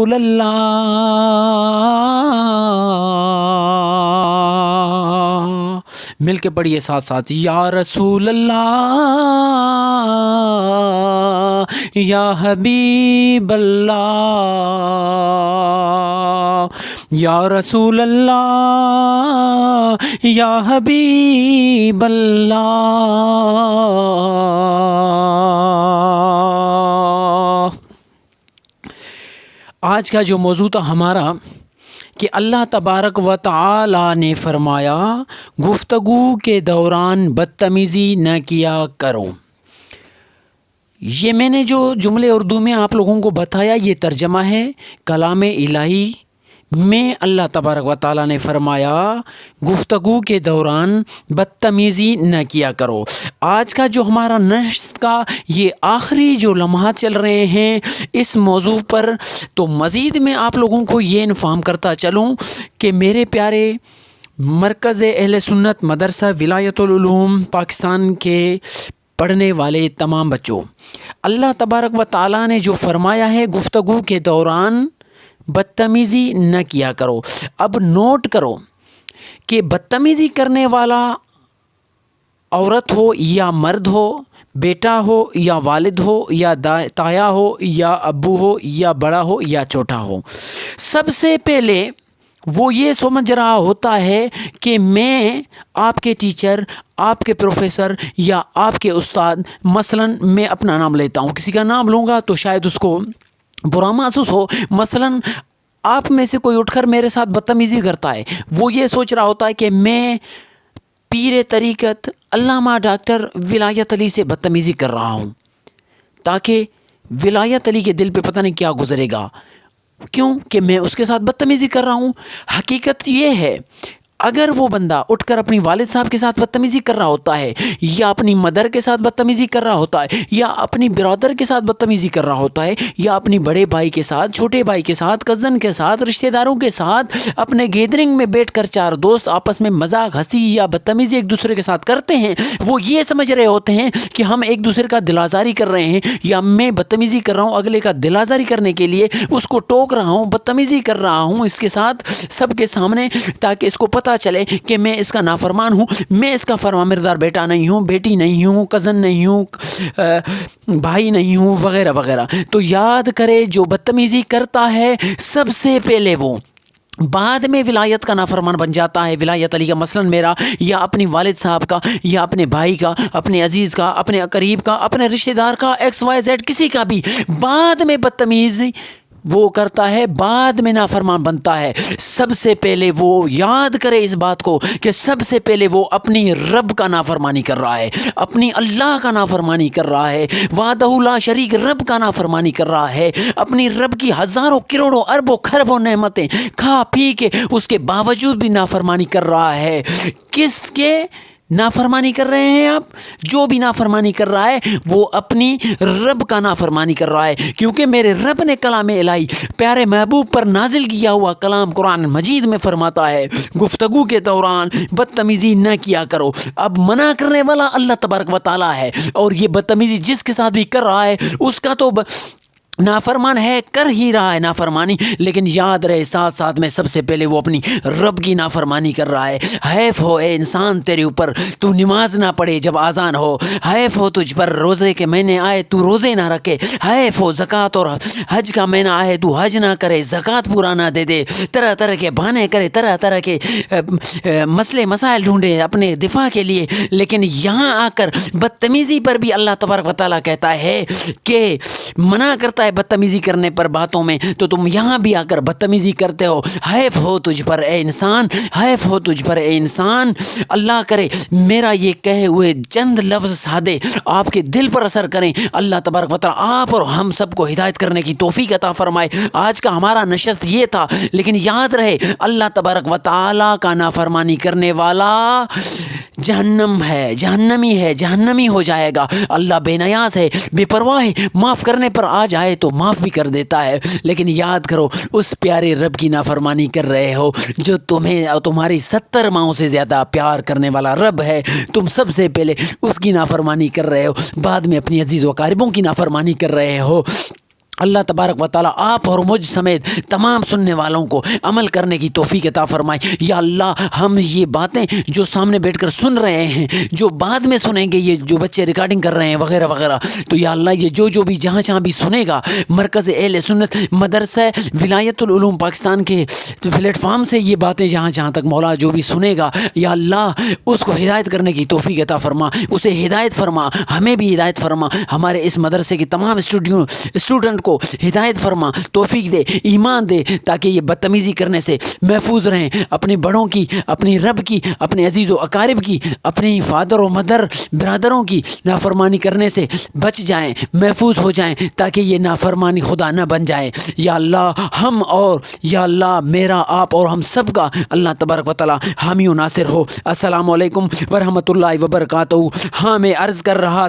رسول اللہ، مل کے پڑھیے ساتھ ساتھ، یا رسول اللہ یا حبیب اللہ، یا رسول اللہ یا حبیب اللہ۔ آج کا جو موضوع تھا ہمارا کہ اللہ تبارک و تعالی نے فرمایا گفتگو کے دوران بدتمیزی نہ کیا کرو۔ یہ میں نے جو جملے اردو میں آپ لوگوں کو بتایا یہ ترجمہ ہے کلام الہی میں۔ اللہ تبارک و تعالی نے فرمایا گفتگو کے دوران بدتمیزی نہ کیا کرو۔ آج کا جو ہمارا نشست کا یہ آخری جو لمحات چل رہے ہیں اس موضوع پر، تو مزید میں آپ لوگوں کو یہ انفارم کرتا چلوں کہ میرے پیارے مرکز اہل سنت مدرسہ ولایت العلوم پاکستان کے پڑھنے والے تمام بچوں، اللہ تبارک و تعالی نے جو فرمایا ہے گفتگو کے دوران بدتمیزی نہ کیا کرو۔ اب نوٹ کرو کہ بدتمیزی کرنے والا عورت ہو یا مرد ہو، بیٹا ہو یا والد ہو یا تایا ہو یا ابو ہو یا بڑا ہو یا چھوٹا ہو، سب سے پہلے وہ یہ سمجھ رہا ہوتا ہے کہ میں آپ کے ٹیچر، آپ کے پروفیسر یا آپ کے استاد، مثلا میں اپنا نام لیتا ہوں، کسی کا نام لوں گا تو شاید اس کو برا محسوس ہو، مثلا آپ میں سے کوئی اٹھ کر میرے ساتھ بدتمیزی کرتا ہے، وہ یہ سوچ رہا ہوتا ہے کہ میں پیر طریقت علامہ ڈاکٹر ولایت علی سے بدتمیزی کر رہا ہوں، تاکہ ولایت علی کے دل پہ پتہ نہیں کیا گزرے گا، کیوں کہ میں اس کے ساتھ بدتمیزی کر رہا ہوں۔ حقیقت یہ ہے اگر وہ بندہ اٹھ کر اپنی والد صاحب کے ساتھ بدتمیزی کر رہا ہوتا ہے یا اپنی مدر کے ساتھ بدتمیزی کر رہا ہوتا ہے یا اپنی برادر کے ساتھ بدتمیزی کر رہا ہوتا ہے یا اپنی بڑے بھائی کے ساتھ، چھوٹے بھائی کے ساتھ، کزن کے ساتھ، رشتہ داروں کے ساتھ، اپنے گیدرنگ میں بیٹھ کر چار دوست آپس میں مذاق، ہنسی یا بدتمیزی ایک دوسرے کے ساتھ کرتے ہیں، وہ یہ سمجھ رہے ہوتے ہیں کہ ہم ایک دوسرے کا دل آزاری کر رہے ہیں یا میں بدتمیزی کر رہا ہوں اگلے کا دل آزاری کرنے کے لیے، اس کو ٹوک رہا ہوں، بدتمیزی کر رہا ہوں اس کے ساتھ سب کے سامنے، تاکہ اس کو پتہ چلے کہ میں اس کا نافرمان ہوں، میں اس کا فرمانبردار بیٹا نہیں ہوں، بیٹی نہیں ہوں، کزن نہیں ہوں، بھائی نہیں ہوں، وغیرہ وغیرہ۔ تو یاد کرے جو بدتمیزی کرتا ہے سب سے پہلے وہ بعد میں ولایت کا نافرمان بن جاتا ہے، ولایت علی کا مثلا میرا یا اپنی والد صاحب کا یا اپنے بھائی کا، اپنے عزیز کا، اپنے قریب کا، اپنے رشتہ دار کا، ایکس وائی زیڈ کسی کا بھی، بعد میں بدتمیزی وہ کرتا ہے، بعد میں نافرمان بنتا ہے۔ سب سے پہلے وہ یاد کرے اس بات کو کہ سب سے پہلے وہ اپنی رب کا نافرمانی کر رہا ہے، اپنی اللہ کا نافرمانی کر رہا ہے، وحدہ لا شریک رب کا نافرمانی کر رہا ہے، اپنی رب کی ہزاروں کروڑوں اربوں خربوں نعمتیں کھا پی کے اس کے باوجود بھی نافرمانی کر رہا ہے۔ کس کے نافرمانی کر رہے ہیں آپ؟ جو بھی نافرمانی کر رہا ہے وہ اپنی رب کا نافرمانی کر رہا ہے، کیونکہ میرے رب نے کلام الہی پیارے محبوب پر نازل کیا ہوا کلام قرآن مجید میں فرماتا ہے گفتگو کے دوران بدتمیزی نہ کیا کرو۔ اب منع کرنے والا اللہ تبارک و تعالی ہے، اور یہ بدتمیزی جس کے ساتھ بھی کر رہا ہے اس کا تو نافرمان ہے، کر ہی رہا ہے نافرمانی، لیکن یاد رہے ساتھ ساتھ میں سب سے پہلے وہ اپنی رب کی نافرمانی کر رہا ہے۔ حیف ہو اے انسان تیرے اوپر تو نماز نہ پڑھے جب اذان ہو، حیف ہو تجھ پر روزے کے مہینے آئے تو روزے نہ رکھے، حیف ہو زکوٰۃ اور حج کا مہینہ آئے تو حج نہ کرے، زکوٰۃ پورا نہ دے دے، طرح طرح کے بہانے کرے، طرح طرح کے مسئلے مسائل ڈھونڈے اپنے دفاع کے لیے، لیکن یہاں آ کر بدتمیزی پر بھی اللہ تبارک و تعالیٰ کہتا ہے کہ منع کرتا ہے بدتمیزی کرنے پر باتوں میں، تو تم یہاں بھی آ کر بدتمیزی کرتے ہو۔ حیف ہو تجھ پر اے انسان، حیف ہو تجھ پر اے انسان۔ اللہ کرے میرا یہ کہے ہوئے چند لفظ سادے آپ کے دل پر اثر کریں، اللہ تبارک و تعالیٰ آپ اور ہم سب کو ہدایت کرنے کی توفیق عطا فرمائے۔ آج کا ہمارا نشست یہ تھا، لیکن یاد رہے اللہ تبارک و تعالیٰ کا نافرمانی کرنے والا جہنم ہے، جہنمی ہے، جہنمی ہو جائے گا۔ اللہ بے نیاز ہے، بے پرواہ ہے، معاف کرنے پر آ جائے تو معاف بھی کر دیتا ہے، لیکن یاد کرو اس پیارے رب کی نافرمانی کر رہے ہو جو تمہیں اور تمہاری 70 ماؤں سے زیادہ پیار کرنے والا رب ہے، تم سب سے پہلے اس کی نافرمانی کر رہے ہو، بعد میں اپنی عزیز و اقاربوں کی نافرمانی کر رہے ہو۔ اللہ تبارک و تعالیٰ آپ اور مجھ سمیت تمام سننے والوں کو عمل کرنے کی توفیق عطا فرمائے۔ یا اللہ ہم یہ باتیں جو سامنے بیٹھ کر سن رہے ہیں، جو بعد میں سنیں گے، یہ جو بچے ریکارڈنگ کر رہے ہیں وغیرہ وغیرہ، تو یا اللہ یہ جو بھی جہاں بھی سنے گا، مرکز اہل سنت مدرسہ ولایت العلوم پاکستان کے پلیٹ فارم سے یہ باتیں جہاں تک مولا جو بھی سنے گا، یا اللہ اس کو ہدایت کرنے کی توفیق عطا فرما، اسے ہدایت فرما، ہمیں بھی ہدایت فرما، ہمارے اس مدرسے کے تمام اسٹوڈنٹ کو ہدایت فرما، توفیق دے، ایمان دے، تاکہ یہ بدتمیزی کرنے سے محفوظ رہیں، اپنے بڑوں کی، اپنی رب کی، اپنے عزیز و اقارب کی، اپنی فادر و مدر برادروں کی نافرمانی کرنے سے بچ جائیں، محفوظ ہو جائیں، تاکہ یہ نافرمانی خدا نہ بن جائے۔ یا اللہ ہم اور یا اللہ میرا، آپ اور ہم سب کا اللہ تبارک و تعالی حامی و ناصر ہو۔ السلام علیکم ورحمۃ اللہ وبرکاتہ۔ ہاں میں عرض کر رہا